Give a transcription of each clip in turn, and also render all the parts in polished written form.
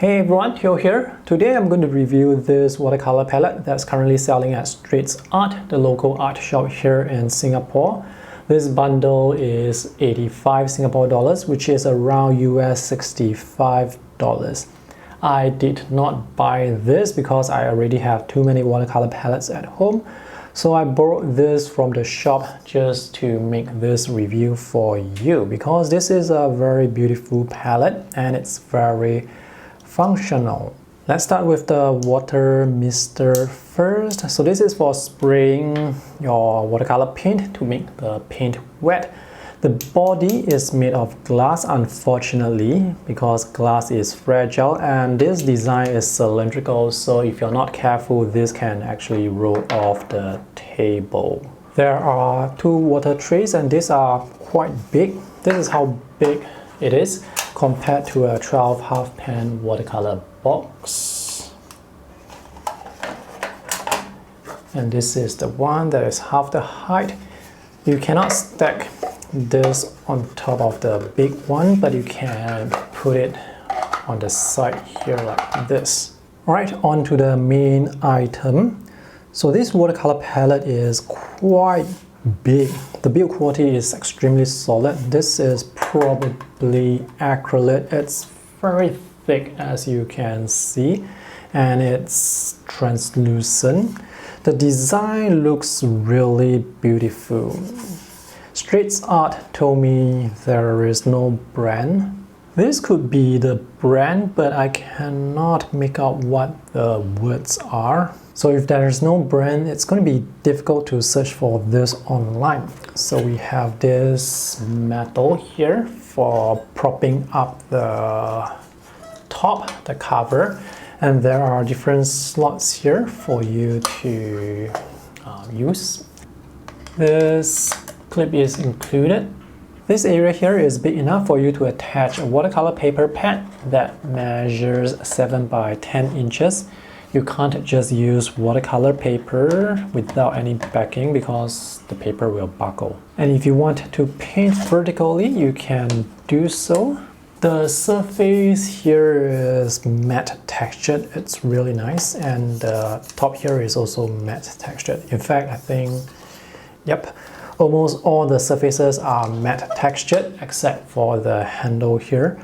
Hey everyone, Theo here. Today I'm going to review this watercolor palette that's currently selling at Straits Art, the local art shop here in Singapore. This bundle is 85 Singapore dollars, which is around US $65. I did not buy this because I already have too many watercolor palettes at home. So I borrowed this from the shop just to make this review for you because this is a very beautiful palette and it's very functional. Let's start with the water mister first. So this is for spraying your watercolor paint to make the paint wet. The body is made of glass, unfortunately, because glass is fragile, and this design is cylindrical, so if you're not careful, this can actually roll off the table. There are two water trays, and these are quite big. This is how big it is compared to a 12 half pan watercolor box. And this is the one that is half the height. You cannot stack this on top of the big one, but you can put it on the side here like this. Alright, on to the main item. So this watercolor palette is quite big. The build quality is extremely solid. This is probably acrylic. It's very thick, as you can see, and it's translucent. The design looks really beautiful. Straits Art told me there is no brand. This could be the brand, but I cannot make out what the words are. So if there is no brand, it's going to be difficult to search for this online. So we have this metal here for propping up the top, the cover, and there are different slots here for you to use. This clip is included. This area here is big enough for you to attach a watercolor paper pad that measures 7 by 10 inches. You can't just use watercolor paper without any backing because the paper will buckle. And if you want to paint vertically, you can do so. The surface here is matte textured. It's really nice, and the top here is also matte textured. In fact, I think, yep, almost all the surfaces are matte textured except for the handle here.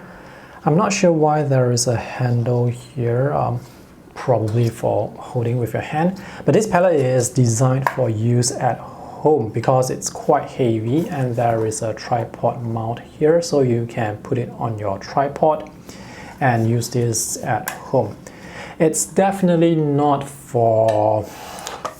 I'm not sure why there is a handle here, probably for holding with your hand. But this palette is designed for use at home because it's quite heavy, and there is a tripod mount here, so you can put it on your tripod and use this at home. It's definitely not for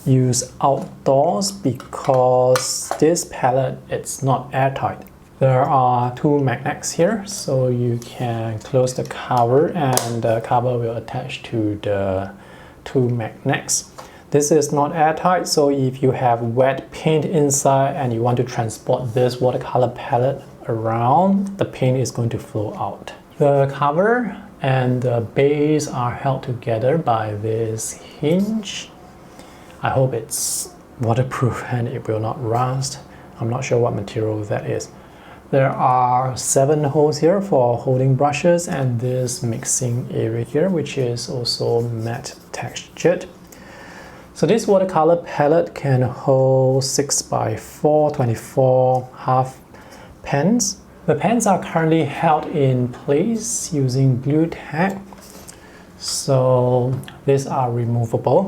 use outdoors because this palette, it's not airtight. There are two magnets here, so you can close the cover and the cover will attach to the two magnets. This is not airtight, so if you have wet paint inside and you want to transport this watercolor palette around, the paint is going to flow out. The cover and the base are held together by this hinge. I hope it's waterproof and it will not rust. I'm not sure what material that is. There are 7 holes here for holding brushes and this mixing area here, which is also matte textured. So this watercolor palette can hold 6 by 4, 24 half pens. The pens are currently held in place using glue tack. So these are removable.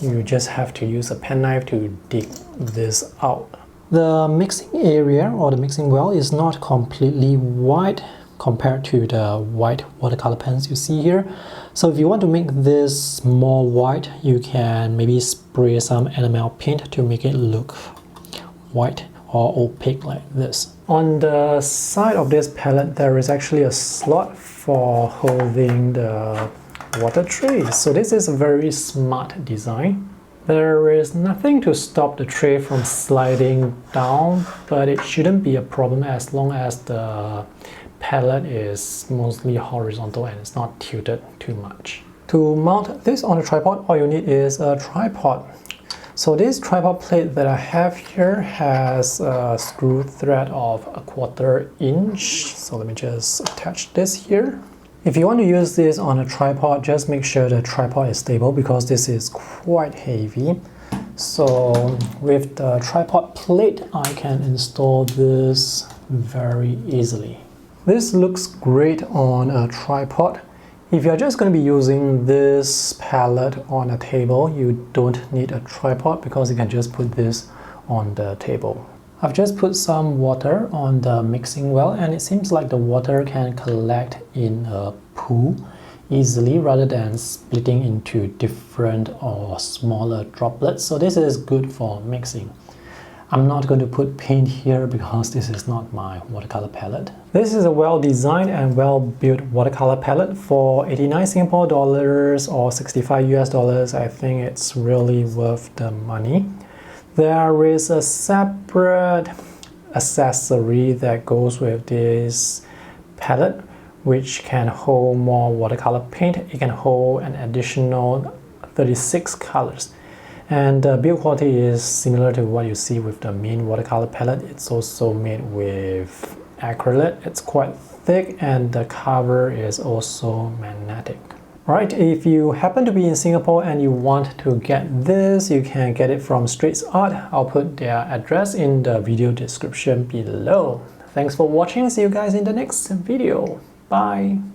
You just have to use a penknife to dig this out. The mixing area or the mixing well is not completely white compared to the white watercolor pens you see here. So if you want to make this more white, you can maybe spray some enamel paint to make it look white or opaque like this. On the side of this palette, there is actually a slot for holding the water tray. So this is a very smart design. There is nothing to stop the tray from sliding down, but it shouldn't be a problem as long as the palette is mostly horizontal and it's not tilted too much. To mount this on a tripod, all you need is a tripod. So this tripod plate that I have here has a screw thread of 1/4 inch. So let me just attach this here. If you want to use this on a tripod, just make sure the tripod is stable because this is quite heavy. So with the tripod plate, I can install this very easily. This looks great on a tripod. If you're just going to be using this palette on a table, you don't need a tripod because you can just put this on the table. I've just put some water on the mixing well, and it seems like the water can collect in a pool easily rather than splitting into different or smaller droplets. So this is good for mixing. I'm not going to put paint here because this is not my watercolor palette. This is a well-designed and well-built watercolor palette for 89 Singapore dollars or 65 US dollars. I think it's really worth the money. There is a separate accessory that goes with this palette, which can hold more watercolor paint. It can hold an additional 36 colors. And the build quality is similar to what you see with the main watercolor palette. It's also made with acrylic. It's quite thick and the cover is also magnetic. Alright, if you happen to be in Singapore and you want to get this, you can get it from Straits Art. I'll put their address in the video description below. Thanks for watching. See you guys in the next video. Bye.